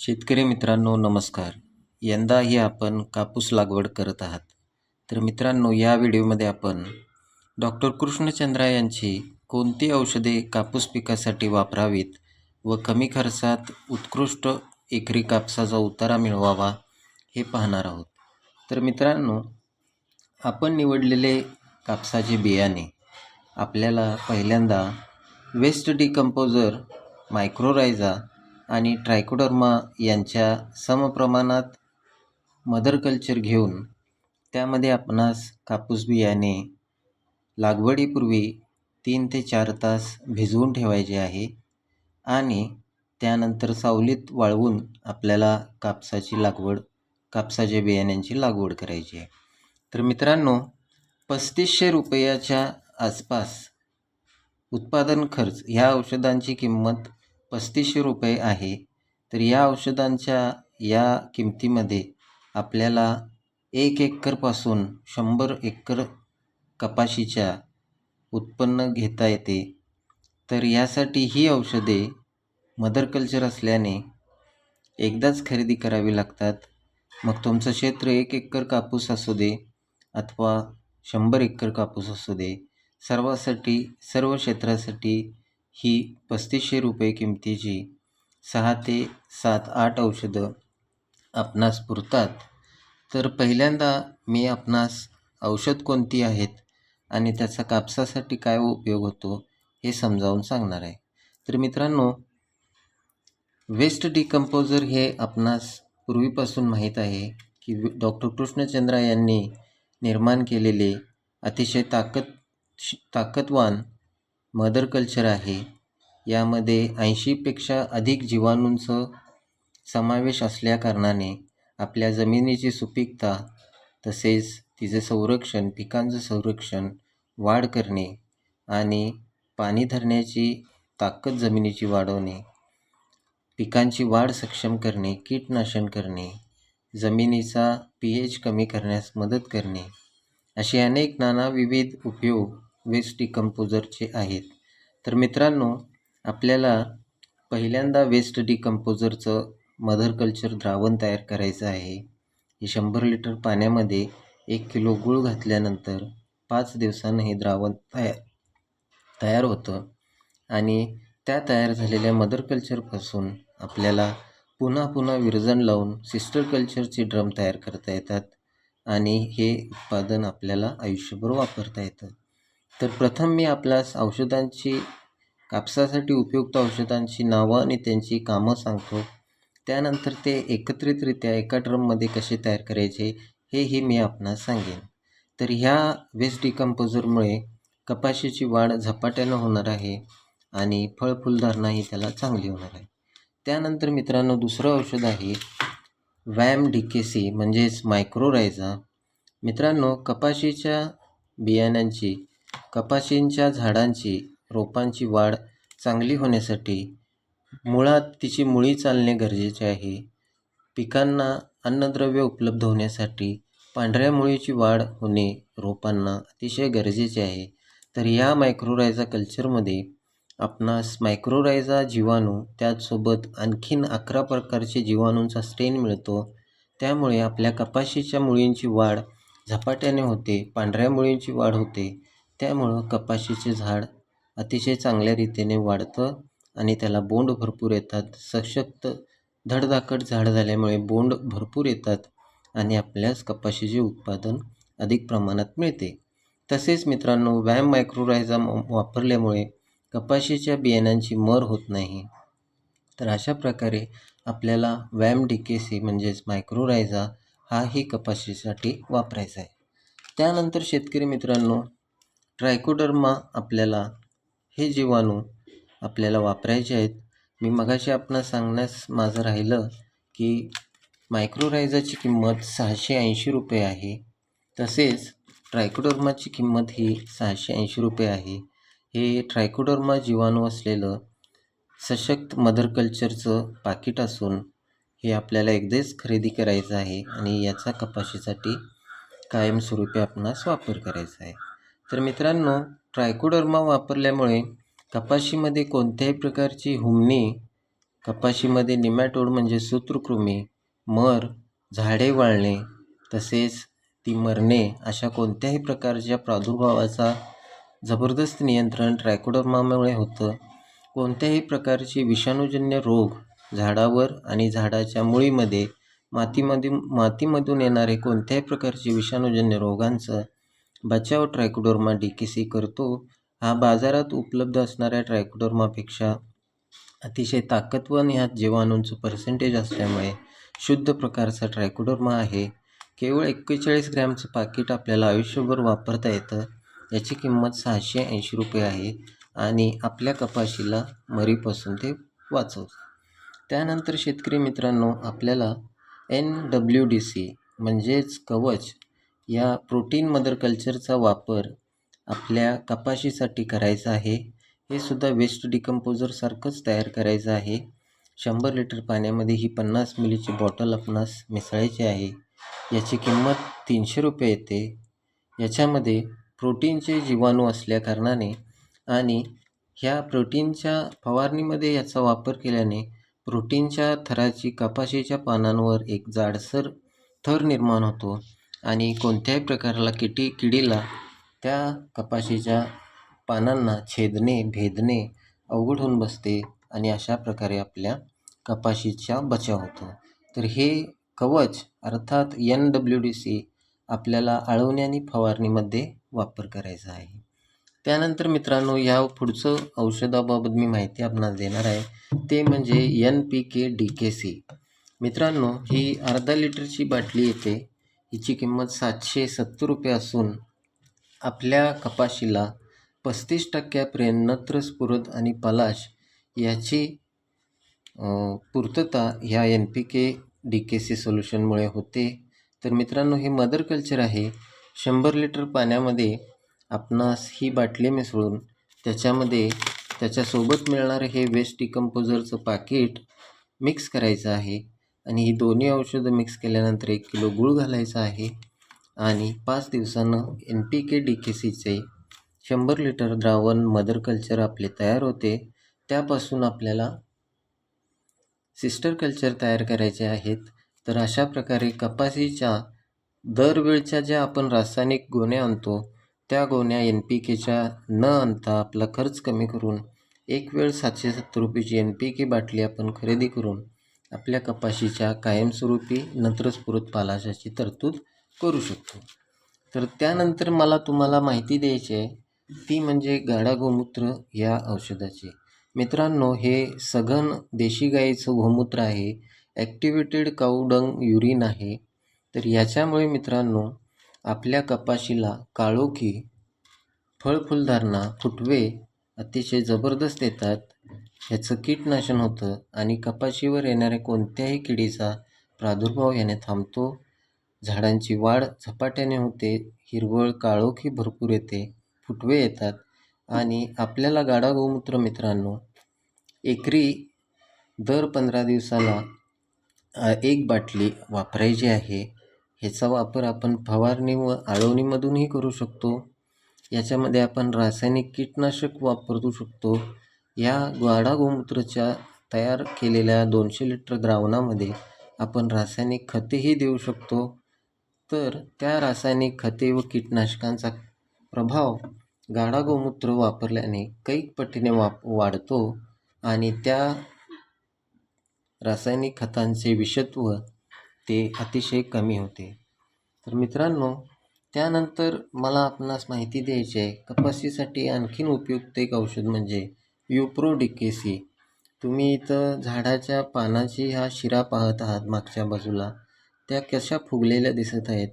शेतकरी मित्रांनो नमस्कार. यंदाही आपण कापूस लागवड करत आहात. तर मित्रांनो या व्हिडिओमध्ये आपण डॉक्टर कृष्णचंद्रा यांची कोणती औषधे कापूस पिकासाठी वापरावीत व कमी खर्चात उत्कृष्ट एकरी कापसाचा उतारा मिळवावा हे पाहणार आहोत. तर मित्रांनो आपण निवडलेले कापसाचे बियाणे आपल्याला पहिल्यांदा वेस्ट डिकम्पोजर, मायक्रोरायझा आणि ट्रायकोडर्मा यांच्या समप्रमाणात मदर कल्चर घेऊन त्यामध्ये आपणास कापूस बियाणे लागवडीपूर्वी 3 ते 4 तास भिजवून ठेवायचे आहे आणि त्यानंतर सावलीत वाळवून आपल्याला कापसाच्या बियाण्यांची लागवड करायची आहे. तर मित्रांनो 3500 रुपयाच्या आसपास उत्पादन खर्च ह्या औषधांची किंमत 3500 रुपये आहे. तर या औषधांच्या या किमतीमध्ये आपल्याला 1 एकरपासून 100 एकर कपाशीच्या उत्पन्न घेता येते. तर यासाठी ही औषधे मदर कल्चर असल्याने एकदाच खरेदी करावी लागतात. मग तुमचं क्षेत्र 1 एकर कापूस असू दे अथवा 100 एकर कापूस असू दे, सर्व क्षेत्रासाठी ही 3500 रुपये किमतीची 6 ते 7-8 औषधं आपणास पुरतात. तर पहिल्यांदा मी आपणास औषध कोणती आहेत आणि त्याचा कापसासाठी काय उपयोग होतो हे समजावून सांगणार आहे. तर मित्रांनो वेस्ट डिकम्पोजर हे आपणास पूर्वीपासून माहीत आहे की डॉक्टर कृष्णचंद्रा यांनी निर्माण केलेले अतिशय ताकदवान मदर कल्चर आहे. यामध्ये 80पेक्षा अधिक जीवाणूंचा समावेश असल्याकारणाने आपल्या जमिनीची सुपीकता तसेच तिचे संरक्षण, पिकांचं संरक्षण, वाढ करणे आणि पाणी धरण्याची ताकद जमिनीची वाढवणे, पिकांची वाढ सक्षम करणे, कीटनाशन करणे, जमिनीचा pH कमी करण्यास मदत करणे, असे अनेक नानाविध उपयोग वेस्ट डिकम्पोजरचे आहेत. तर मित्रांनो आपल्याला पहिल्यांदा वेस्ट डिकम्पोजरचं मदर कल्चर द्रावण तयार करायचं आहे. हे 100 लिटर पाण्यामध्ये 1 किलो गूळ घातल्यानंतर 5 दिवसांनी हे द्रावण तयार होतं आणि त्या तयार झालेल्या मदर कल्चरपासून आपल्याला पुन्हा विरजण लावून सिस्टर कल्चरचे ड्रम तयार करता येतात आणि हे उत्पादन आपल्याला आयुष्यभर वापरता येतं. तर प्रथम मी आपल्यास कापसासाठी उपयुक्त औषधांची नावं आणि त्यांची कामं सांगतो. त्यानंतर ते एकत्रितरित्या एका ड्रममध्ये कसे तयार करायचे हेही मी आपणास सांगेन. तर ह्या वेस्ट डिकम्पोजरमुळे कपाशीची वाढ झपाट्यानं होणार आहे आणि फळफुलधारणाही त्याला चांगली होणार आहे. त्यानंतर मित्रांनो दुसरं औषध आहे वॅम DKC म्हणजेच मायक्रोरायझा. मित्रांनो कपाशीच्या बियाण्यांची, कपाशींच्या झाडांची, रोपांची वाढ चांगली होण्यासाठी मुळात तिची मुळी चालणे गरजेचे आहे. पिकांना अन्नद्रव्य उपलब्ध होण्यासाठी पांढऱ्या मुळीची वाढ होणे रोपांना अतिशय गरजेचे आहे. तर या मायक्रोरायझा कल्चरमध्ये आपणास मायक्रोरायझा जीवाणू त्याचसोबत आणखीन 11 प्रकारचे जीवाणूंचा स्ट्रेन मिळतो. त्यामुळे आपल्या कपाशीच्या मुळींची वाढ झपाट्याने होते, पांढऱ्या मुळींची वाढ होते. त्यामुळं कपाशीचे झाड अतिशय चांगल्या रीतीने वाढतं आणि त्याला बोंड भरपूर येतात. सशक्त धडधाकट झाड झाल्यामुळे बोंड भरपूर येतात आणि आपल्यास कपाशीचे उत्पादन अधिक प्रमाणात मिळते. तसेच मित्रांनो वॅम मायक्रोरायझा वापरल्यामुळे कपाशीच्या बियाण्यांची मर होत नाही. तर अशा प्रकारे आपल्याला वॅम DKC म्हणजेच मायक्रोरायझा हाही कपाशीसाठी वापरायचा आहे. त्यानंतर शेतकरी मित्रांनो ट्रायकोडर्मा हे जीवाणू आपल्याला वापरायचे आहेत. मी मगाशी आपणास सांगण्यास माझं राहिलं की मायक्रोरायझाची किंमत 680 रुपये आहे. तसेच ट्रायकोडर्माची किंमत ही 680 रुपये आहे. हे ट्रायकोडर्मा जीवाणू असलेलं सशक्त मदर कल्चरचं पाकिट असून हे आपल्याला एकदाच खरेदी करायचं आहे आणि याचा कपाशीसाठी कायमस्वरूपी आपणास वापर करायचा आहे. तर मित्रांनो ट्रायकोडर्मा वापरल्यामुळे कपाशीमध्ये कोणत्याही प्रकारची हुमणी कपाशीमध्ये निमॅटोड म्हणजे सूत्रकृमी, मर, झाडे वाळणे तसेच ती मरणे अशा कोणत्याही प्रकारच्या प्रादुर्भावाचा जबरदस्त नियंत्रण ट्रायकोडर्मामुळे होतं. कोणत्याही प्रकारचे विषाणूजन्य रोग झाडावर आणि झाडाच्या मुळीमध्ये मातीमधून येणारे कोणत्याही प्रकारचे विषाणूजन्य रोगांचा बचाव ट्रायकोडर्मा डिकेसी करतो. हा बाजारात उपलब्ध असणाऱ्या ट्रायकोडर्मापेक्षा अतिशय ताकदवान ह्या जीवाणूंचं पर्सेंटेज असल्यामुळे शुद्ध प्रकारचा ट्रायकोडर्मा आहे. केवळ 41 ग्रॅमचं पाकिट आपल्याला आयुष्यभर वापरता येतं. याची किंमत 680 रुपये आहे आणि आपल्या कपाशीला मरीपासून ते वाचवतं. त्यानंतर शेतकरी मित्रांनो, आपल्याला NWDC म्हणजेच कवच या प्रोटीन मदर कल्चरचा वापर आपल्या कपाशीसाठी करायचा आहे. हे सुद्धा वेस्ट डिकम्पोजरसारखंच तयार करायचं आहे. 100 लिटर पाण्यामध्ये ही 50 मिलीची बॉटल आपणास मिसळायची आहे. याची किंमत 300 रुपये येते. याच्यामध्ये प्रोटीनचे जीवाणू असल्याकारणाने आणि ह्या प्रोटीनच्या फवारणीमध्ये याचा वापर केल्याने प्रोटीनच्या थराची कपाशीच्या पानांवर एक जाडसर थर निर्माण होतो आणि कोणत्याही प्रकारला किडीला त्या कपाशीच्या पानांना छेदणे, भेदणे अवघड होऊन बसते आणि अशा प्रकारे आपल्या कपाशीचा बचाव होतो. तर हे कवच अर्थात NWDC आपल्याला आळवणी आणि फवारणीमध्ये वापर करायचा आहे. त्यानंतर मित्रांनो, या पुढचं औषधाबाबत मी माहिती आपणास देणार आहे. ते म्हणजे NPK DKC. मित्रांनो, ही अर्धा लिटरची बाटली येते. हिची किंमत 770 रुपये असून आपल्या कपाशीला 35% नत्र, स्फुरद आणि पलाश याची पूर्तता ह्या NPK DKC सोल्युशनमुळे होते. तर मित्रांनो, हे मदर कल्चर आहे. 100 लिटर पाण्यामध्ये आपणास ही बाटली मिसळून त्याच्यामध्ये त्याच्यासोबत मिळणारं हे वेस्ट डिकम्पोजरचं पाकिट मिक्स करायचं आहे आणि ही दोन्ही औषधं मिक्स केल्यानंतर 1 किलो गूळ घालायचा आहे आणि 5 दिवसानं NPK DKCचे 100 लिटर द्रावण मदर कल्चर आपले तयार होते. त्यापासून आपल्याला सिस्टर कल्चर तयार करायचे आहेत. तर अशा प्रकारे कपाशीच्या दरवेळच्या ज्या आपण रासायनिक गोण्या आणतो त्या गोण्या NPKच्या न आणता आपला खर्च कमी करून एक वेळ 770 रुपयाची NPK बाटली आपण खरेदी करून आपल्या कपाशीच्या कायमस्वरूपी नत्रस्फुरद पालाशाची तरतूद करू शकतो. तर त्यानंतर मला तुम्हाला माहिती द्यायची आहे ती म्हणजे गाढा गोमूत्र या औषधाची. मित्रांनो, हे सघन देशी गाईचं गोमूत्र आहे. ॲक्टिव्हेटेड काऊ डंग युरिन आहे. तर याच्यामुळे मित्रांनो, आपल्या कपाशीला काळोखी, फळफुलधारणा, फुटवे अतिशय जबरदस्त येतात. ह्याचं कीटनाशन होतं आणि कपाशीवर येणाऱ्या कोणत्याही किडीचा प्रादुर्भाव याने थांबतो. झाडांची वाढ झपाट्याने होते. हिरवळ काळोखी भरपूर येते. फुटवे येतात आणि आपल्याला गाढा गोमूत्र मित्रांनो एकरी दर 15 दिवसाला 1 बाटली वापरायची आहे. ह्याचा वापर आपण फवारणी व आळवणीमधूनही करू शकतो. याच्यामध्ये आपण रासायनिक कीटनाशक वापरू शकतो. या गाढा गोमूत्राच्या तयार केलेल्या 200 लिटर द्रावणामध्ये आपण रासायनिक खतेही देऊ शकतो. तर त्या रासायनिक खते व कीटनाशकांचा प्रभाव गाढा गोमूत्र वापरल्याने कैक पटीने वाढतो आणि त्या रासायनिक खतांचे विषत्व ते अतिशय कमी होते. तर मित्रांनो, त्यानंतर मला आपणास माहिती द्यायची आहे कपाशीसाठी आणखीन उपयुक्त एक औषध म्हणजे युप्रो DKC. तुम्ही इथं झाडाच्या पानाची हा शिरा पाहत आहात मागच्या बाजूला, त्या कशा फुगलेल्या दिसत आहेत.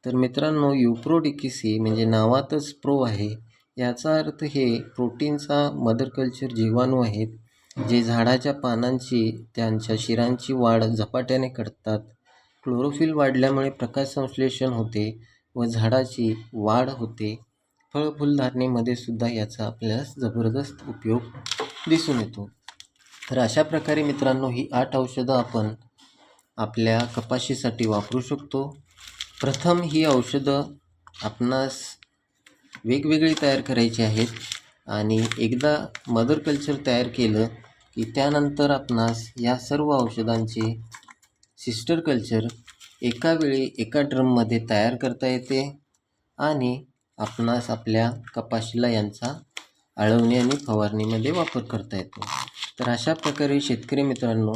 तर मित्रांनो, युप्रो DKC म्हणजे नावातच प्रो आहे. याचा अर्थ हे प्रोटीनचा मदर कल्चर जीवाणू आहेत जे झाडाच्या पानांची, त्यांच्या शिरांची वाढ झपाट्याने करतात. क्लोरोफिल वाढल्यामुळे प्रकाश संश्लेषण होते व झाडाची वाढ होते. फळफुलधारणेमध्ये सुद्धा याचा आपल्याला जबरदस्त उपयोग दिसून येतो. तर अशा प्रकारे मित्रांनो, ही 8 औषधं आपण आपल्या कपाशीसाठी वापरू शकतो. प्रथम ही औषधं आपणास वेगवेगळी तयार करायची आहेत आणि एकदा मदर कल्चर तयार केलं की त्यानंतर आपणास या सर्व औषधांचे सिस्टर कल्चर एका वेळी एका ड्रममध्ये तयार करता येते आणि आपणास आपल्या कपाशीला यांचा आळवणी आणि फवारणीमध्ये वापर करता येतो. तर अशा प्रकारे शेतकरी मित्रांनो,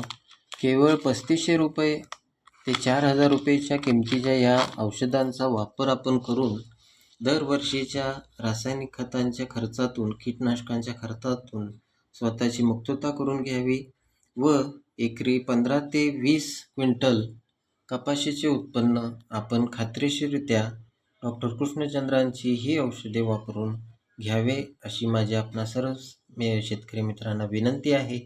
केवळ 3500 रुपये ते 4000 रुपयेच्या किमतीच्या या औषधांचा वापर आपण करून दरवर्षीच्या रासायनिक खतांच्या खर्चातून, कीटकनाशकांच्या खर्चातून स्वतःची मुक्तता करून घ्यावी व एकरी 15 ते 20 क्विंटल कपाशीचे उत्पन्न आपण खात्रीशीररित्या डॉक्टर कृष्णचंद्रांची ही औषधे वापरून घ्यावे अशी माझी आपणा सर्व शेतकरी मित्रांना विनंती आहे.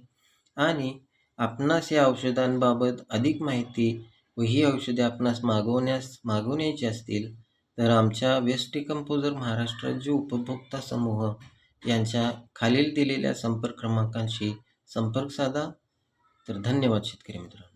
आणि आपणास या औषधांबाबत अधिक माहिती व ही औषधे आपणास मागवण्याची असतील तर आमच्या वेस्ट डिकंपोजर महाराष्ट्र राज्य उपभोक्ता समूह यांच्या खालील दिलेल्या संपर्क क्रमांकांशी संपर्क साधा. तर धन्यवाद शेतकरी मित्रांनो.